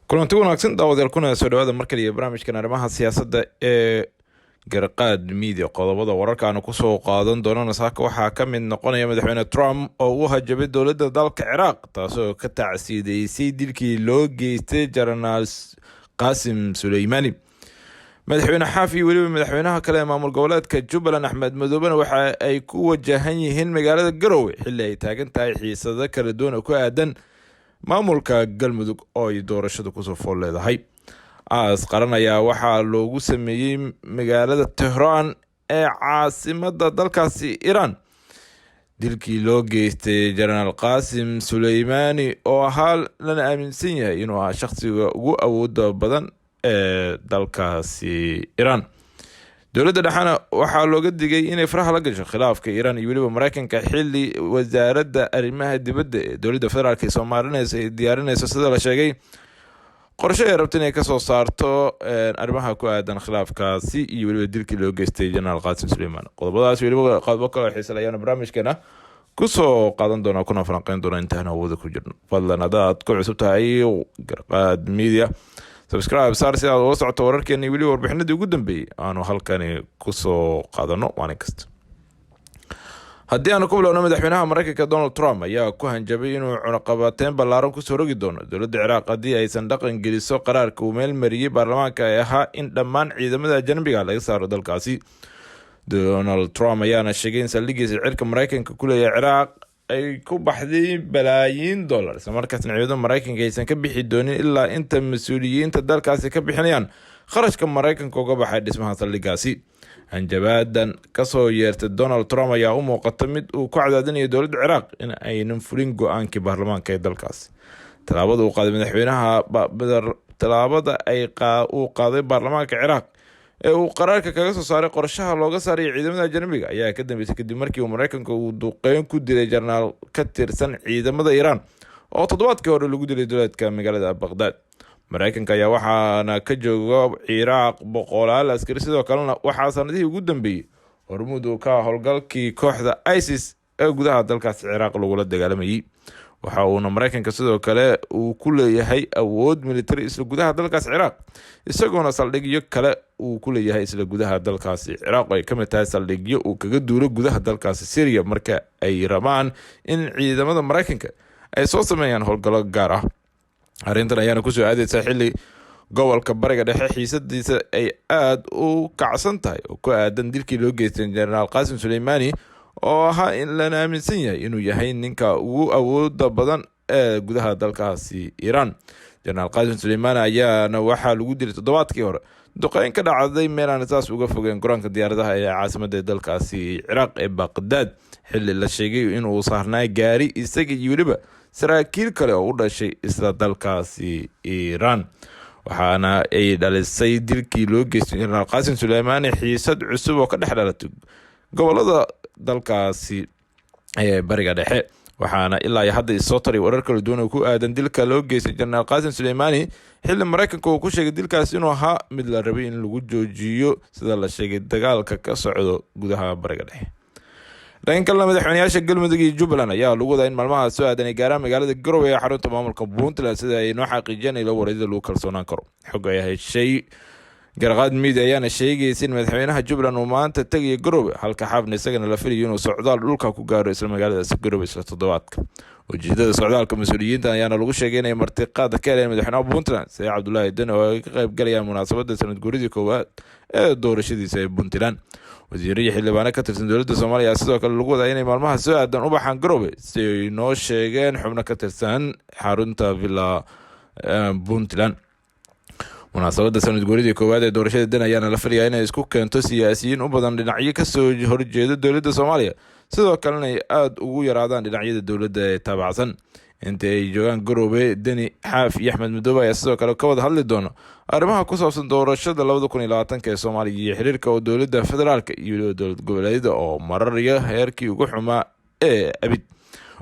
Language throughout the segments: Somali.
kulanti wanaagsan daawadayaal kuna soo dhawaada markale iyo barnaamijkan arrimaha siyaasadda ee garqaad media. qodobada wararka aanu kusoo qaadan doonana saaka waxaa ka mid noqonaya madaxweyne Trump oo u hajabay dowladda dalka Ciraaq taasoo ka tacsiideysay dilkii loo geystay Jenaraal Qaasim Suleymani. madaxweyne xaafi weliba madaxweynaha kale ee maamul goboleedka Jubbaland Axmed Madoobe waxa ay ku wajahan yihiin magaalada Garowe xilli ay taagan tahay xiisado kala duwan oo ku aadan maamulka Galmudug oo ay doorashada kusoo fool leedahay. qaran ayaa waxaa loogu sameeyey magaalada Tehran ee caasimada dalkaasi Iran dilkii loo geystay Jenaraal Qaasim Suleymani oo ahaa lana aaminsan yahay inuu ahaa shakhsiga ugu awooda badan ee dalkaasi Iran. dowladda dhaxana waxaa looga digay inay faraha la gasho khilaafka Iran iyo weliba Mareykanka xilli wasaaradda arrimaha dibadda ee dowladda federaalka Soomaaliya ay diyaarinayso sida la sheegay qorshe ay rabto inay ka soo saarto arrimaha ku aadan khilaafkaasi iyo weliba dilkii loo geystay Jenaraal Qaasim Suleymani. qodobadaas weliba qodobo kale xiisalayaan barnaamijkeena kusoo qaadan doona kuna falanqeyn doona intaan hawada ku jirno. fadlan hadaad ku cusub tahay garqaad media subscribe saar si aad ula socoto wararkeena iyo weliba warbixinadii ugu dambeeyay aanu halkani kusoo qaadano maalin kasta. haddii aanu ku bilowno madaxweynaha Mareykanka Donald Trump ayaa ku hanjabay inuu cunaqabateyn ballaaran kusoo rogi doono dowladda Ciraaq haddii aysan dhaqan geliso qaraarka uu meel mariyay baarlamaanka ee ahaa in dhammaan ciidamada ajnabiga laga saaro dalkaasi. Donald Trump ayaana sheegay in saldhigiisa cirka Mareykanka ku leeyahay Ciraaq ay ku baxday balaayiin dollar isla markaasna ciidamada Mareykanka aysan ka bixi doonin ilaa inta mas'uuliyiinta dalkaasi ka bixinayaan kharashka Mareykanka uga baxay dhismaha saldhigaasi. hanjabaadan kasoo yeertay Donald Trump ayaa u muuqata mid uu ku cadaadinayo dowladda Ciraaq in aynan fulin go-aankii baarlamaanka ee dalkaasi. talaabada uu qaaday baarlamaanka Ciraaq ee uu qaraarka kaga soo saaray qorshaha looga saaray ciidamada ajnabiga ayaa ka dambeysay kadib markii uu Mareykanka uu duqeyn ku dilay jenaraal ka tirsan ciidamada Iran oo toddobaadkii hore lagu dilay duleedka magaalada Baghdad. Mareykanka ayaa waxaana ka jooga Ciraaq boqolaal askari, sidoo kalena waxaa sanadihii ugu dambeeyay hormuud uu ka howlgalkii kooxda ISIS ee gudaha dalkaasi Ciraaq lagula dagaalamayay. waxa uuna Mareykanka sidoo kale uu ku leeyahay awood military isla gudaha dalkaasi Ciraaq, isagoona saldhigyo kale uu ku leeyahay isla gudaha dalkaasi Ciraaq ay kamid tahay saldhigyo uu kaga duulo gudaha dalkaasi Syria marka ay rabaan in ciidamada Mareykanka ay soo sameeyaan howlgallo gaar ah. arrintan ayaana kusoo aadaysa xilli gobolka bariga dhexe xiisadiisa ay aad u kacsan tahay oo ku aadan dilkii loo geystay Jenaraal Qaasim Suleymani oo ahaa in lana aaminsan yahay inuu yahay ninka ugu awooda badan ee gudaha dalkaasi Iran. Jenaraal Qaasim Suleymani ayaana waxaa lagu dilay toddobaadkii hore duqeyn ka dhacday meel aan saas uga fogeen garoonka diyaaradaha ee caasimadda dalkaasi Ciraaq ee Baghdad xilli la sheegay inuu saarnaa gaari isaga iyo weliba saraakiil kale oo u dhashay isla dalkaasi Iran. waxaana ay dhalisay dilkii loo geystay Jenaraal Qaasim Suleymani xiisad cusub oo ka dhex dhalatay gobolada dalkaasi ee bariga dhexe. waxaana ilaa hadda soo taray warar kala duwan oo ku aadan dilka loo geystay Jenaraal Qaasim Suleymani xilli Mareykanka uu ku sheegay dilkaasi inuu ahaa mid la rabay in lagu joojiyo sida la sheegay dagaalka ka socdo gudaha bariga dhexe. dhanka kale madaxweynayaasha Galmudug iyo Jubbaland ayaa lagu wadaa in maalmaha soo aadan ay gaaraan magaalada Garowe ee xarunta maamulka Puntland sida ay noo xaqiijiyeen ilo wareedada lagu kalsoonaan karo. xog ay heshay garqaad media ayaana sheegaysa in madaxweynaha Jubbaland uu maanta tagayo Garowe halka xabna isagana la filayo inuu socdaal dhulka ku gaaro isla magaalada Garowe isla toddobaadka. ujeedada socdaalka mas'uuliyiinta ayaana lagu sheegay inay martiqaad ka heleen madaxweynaha Puntland Saciid Cabdullaahi Deni oo ay ka qayb galayaan munaasabadda sanad guuridii koowaad ee doorashadiisa ee Puntland. wasiirada xildhibaano ka tirsan dowladda Soomaaliya sidoo kale lagu wadaa inay maalmaha soo aadan u baxaan Garowe si ay noo sheegeen xubno ka tirsan xarunta villa Puntland. munaasabadda sanad guuridii koowaad ee doorashada Deni ayaana la filayaa inay isku keento siyaasiyiin u badan dhinacyo kasoo horjeeda dowladda Soomaaliya, sidoo kalena ay aad ugu yaraadaan dhinacyada dowladda ee taabacsan. inta ay joogaan Garowe, Deni, Xaaf iyo Axmed Madoobe ayaa sidoo kale ka wada hadli doona arrimaha ku saabsan doorashada 2020 ee Soomaaliya iyo xiriirka oo dowladda federaalka iyo dowlad goboleedyada oo maraya heerkii ugu xumaa ee abid.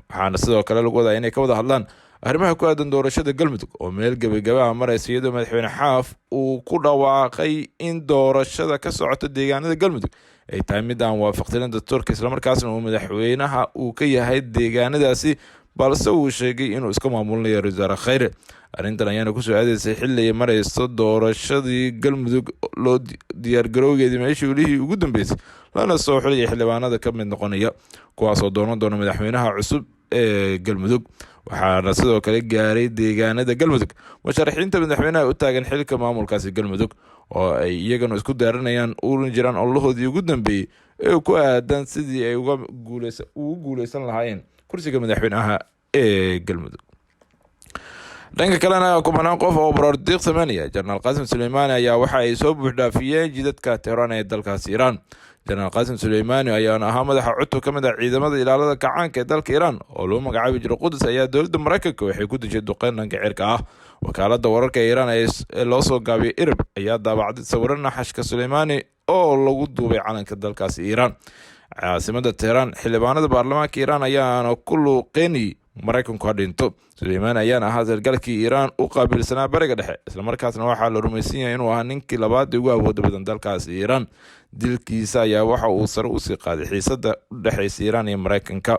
waxaana sidoo kale lagu wadaa inay ka wada hadlaan arrimaha ku aadan doorashada Galmudug oo meel gabagaba maraysa iyadoo madaxweyne Xaaf uu ku dhawaaqay in doorashada ka socota deegaanada Galmudug ay tahay mid aan waafaqsaneyn dastuurka isla markaasna uu madaxweynaha uu ka yahay deegaanadaasi balse uu sheegay inuu iska maamulinayo ra-iisul wasaare Khayre. Arrintan ayaana kusoo aadaysay xilli ay marayso doorashadii Galmudug loo diyaargarowgeedii meeshii ulihii ugu dambeysay lana soo xulaya xildhibaanada ka mid noqonaya kuwaasoo doonan doona madaxweynaha cusub ee Galmudug. waxaana sidoo kale gaaray deegaanada Galmudug musharaxiinta madaxweynaha u taagan xilka maamulkaasi Galmudug oo ay iyagana isku daaranayaan uuna jiraan olahoodii ugu dambeeyay ee ku aadan sidii ay ugu guuleysan lahaayeen kursiga madaxweynaha ee Galmudug. dhanka kalena kumanaan qof oo baroordiiq sameynaya Jenaraal Qaasim Suleymani ayaa waxa ay soo buuxdhaafiyeen jidadka Tehran ee dalkaasi Iiraan. Jenaraal Qaasim Suleymani ayaana ahaa madaxa cutub ka mid ah ciidamada ilaalada kacaanka ee dalka Iiraan oo loo magacaabi jiray Quds ayaa dowladda Mareykanka waxay ku dishay duqeyn dhanka cirka ah. wakaaladda wararka ee Iiraan ee loo soo gaabiyay IRIB ayaa daabacday sawirro naxashka Suleymani oo lagu duubay calanka dalkaasi Iiraan. caasimada Tehran xildhibaanada baarlamaanka Iiraan ayaana ku luuqeynayay Mareykanku ha dhinto. Suleymani ayaana ahaa sargaalkii Iiraan u qaabilsanaa bariga dhexe, islamarkaasna waxaa la rumaysan yahay inuu ahaa ninkii labaad ugu awoodda badan dalkaasi Iiraan. dilkiisa ayaa waxa uu sare usii qaaday xiisadda u dhexeysa Iiraan iyo Mareykanka.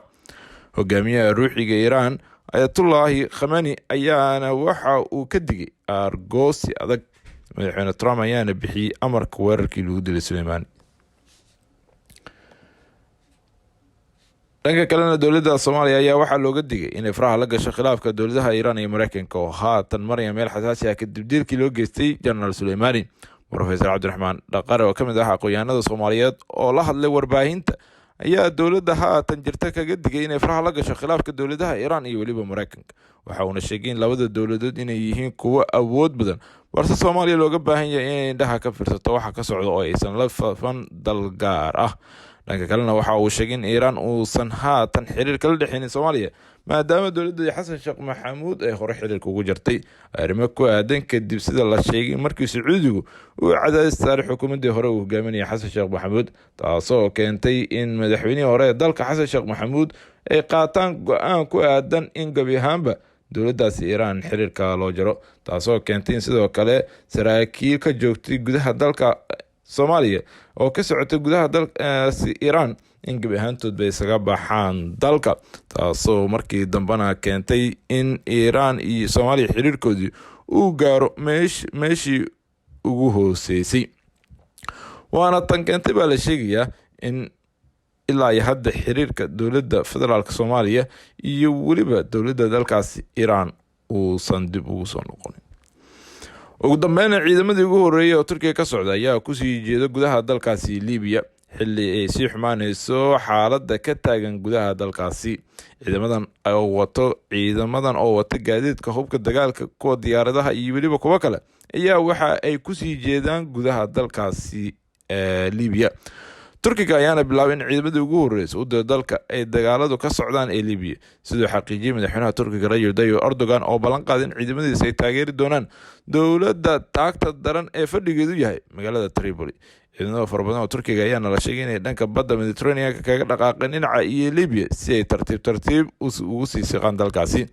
hogaamiyaha ruuxiga Iiraan Ayatullaahi Khamenei ayaana waxa uu ka digay aargoosi adag. madaxweyne Trump ayaana bixiyey amarka weerarkii lagu dilay Suleymani. dhanka kalena dowladda Soomaaliya ayaa waxaa looga digay inay faraha la gasho khilaafka dowladaha Iiraan iyo Mareykanka oo haatan maraya meel xasaasi ah kadib dilkii loo geystay Jenaraal Suleymani. Professor Cabdiraxmaan Dhaqare oo ka mid ah aqoonyahanada Soomaaliyeed oo la hadlay warbaahinta ayaa dowladda haatan jirta kaga digay inay faraha la gasho khilaafka dowladaha Iiraan iyo weliba Mareykanka. waxa uuna sheegay in labada dowladood inay yihiin kuwo awood badan balse Soomaaliya looga baahan yahay inay indhaha ka fiirsato waxa ka socda oo aysan la fafan dal gaar ah. dhanka kalena waxa uu sheegay in Iiraan uusan haatan xiriir kala dhexeynin Soomaaliya maadaama dowladda Xasan Sheekh Maxamuud ay hore xiriirka ugu jirtay arrimo ku aadan kadib sida la sheegay markii Sacuudigu uu cadaadis saaray xukuumadii hore uu hogaaminayay Xasan Sheekh Maxamuud, taasoo keentay in madaxweynihii hore ee dalka Xasan Sheekh Maxamuud ay qaataan go'aan ku aadan in gabi ahaanba dowladdaasi Iiraan xiriirka loo jaro, taasoo keentay in sidoo kale saraakiil ka joogtay gudaha dalka Soomaaliya oo ka socotay gudaha dalkaasi Iiraan in gabi ahaantood bay isaga baxaan dalka, taasoo markii dambena keentay in Iiraan iyo Soomaaliya xiriirkoodii uu gaaro meeshii ugu hooseysay. waana tan keentay baa la sheegayaa in ilaa iyo hadda xiriirka dowladda federaalka Soomaaliya iyo weliba dowladda dalkaasi Iiraan uusan dib ugu soo noqonin. ugu dambeyn ciidamadii ugu horeeyay oo Turkiga ka socda ayaa kusii jeeda gudaha dalkaasi Liibiya xilli ay sii xumaanayso xaaladda ka taagan gudaha dalkaasi. ciidamadan oo wata gaadiidka hubka dagaalka kuwa diyaaradaha iyo weliba kuwa kale ayaa waxa ay kusii jeedaan gudaha dalkaasi Liibiya. Turkiga ayaana bilaabay in ciidamadii ugu horeysay u dalka ay dagaaladu ka socdaan ee Liibiya, sidoo xaqiijiyay madaxweynaha Turkiga Rajab Tayyip Erdogan oo ballan qaaday in ciidamadiisa ay taageeri doonaan dowladda taagta daran ee fadhigeedu yahay magaalada Tripoli. ciidamada farabadan oo Turkiga ayaana la sheegay inay dhanka badda Mediterranean kaga dhaqaaqeen dhinaca iyo Liibiya si ay tartiib ugu sii siqaan dalkaasi.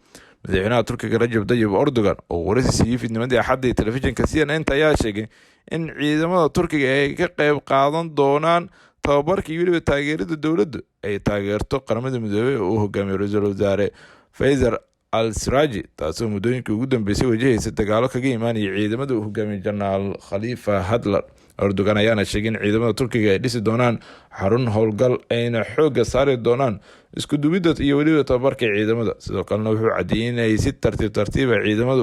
madaxweynaha Turkiga Rajab Tayyip Erdogan oo waraysi siiyay fiidnimadii Axadda ee telefishinka CNN ayaa sheegay in ciidamada Turkiga ay ka qayb qaadan doonaan tababarkii weliba taageerada dowladdu ay taageerto qaramada midoobay oo uu hogaamiyo ra-iisul wasaare Faysal al-Siraji, taasoo muddooyinkii ugu dambeysay wajahaysa dagaalo kaga imaanaya ciidamada uu hogaamiyo Jenaraal Khalifa Haftar. Erdogan ayaana sheegay in ciidamada Turkiga ay dhisi doonaan xarun howlgal ayna xoogga saari doonaan isku duwidda iyo weliba tababarka ciidamada. sidoo kalena wuxuu caddeeyay inay si tartiiba ciidamada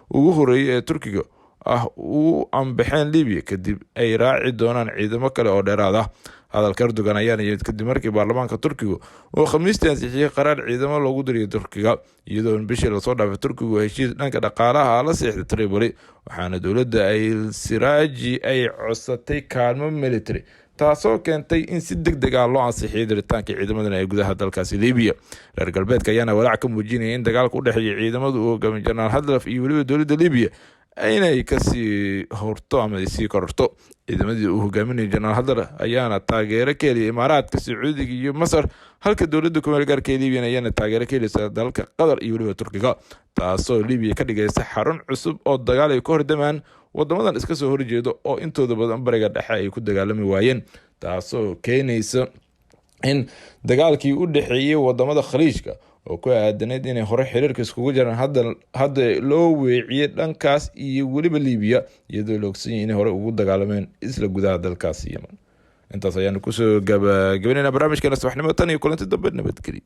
ugu horeeyay ee Turkiga ah u ambaxeen Liibiya kadib ay raaci doonaan ciidamo kale oo dheeraad ah. hadalka Erdogan ayaana yimid kadib markii baarlamaanka Turkiga uu Khamiistii ansixiyay qaraar ciidamo loogu dirayo Turkiga, iyadoo bishii lasoo dhaafay Turkigu heshiis dhanka dhaqaalaha la seexday Tripoli, waxaana dowladda al-Siraji ay codsatay kaalmo military, taasoo keentay in si degdeg ah loo ansixiyay diritaanka ciidamadan ee gudaha dalkaasi Liibiya. reer galbeedka ayaana walaac ka muujinaya in dagaalka u dhexeeya ciidamada uu hogaamiyo Jenaraal Haftar iyo weliba dowladda Liibiya inay kasii horto ama sii kororto. ciidamadii uu hogaaminayay Jenaraal Haftar ayaana taageero ka heliyay Imaaraadka, Sacuudiga iyo Masar, halka dowladda ku meel gaarka Liibiya ayaana taageero ka helaysa dalka Qatar iyo weliba Turkiga, taasoo Liibiya ka dhigaysa xarun cusub oo dagaal ay ku hordamaan wadamadan iska soo horjeedo oo intooda badan bariga dhexe ay ku dagaalami waayeen, taasoo keenaysa in dagaalkii u dhexeeyay wadamada khaliijka oo ku aadaneyd inay hore xiriirka iskugu jiraan hadda loo weeciyey dhankaas iyo weliba Liibiya iyadoo la ogsan yahay inay hore ugu dagaalameen isla gudaha dalkaasi Yemen. intaas ayaanu kusoo gabagabeynayna barnaamijkeena subaxnimo tan iyo kulanti dambe nabadgelyo.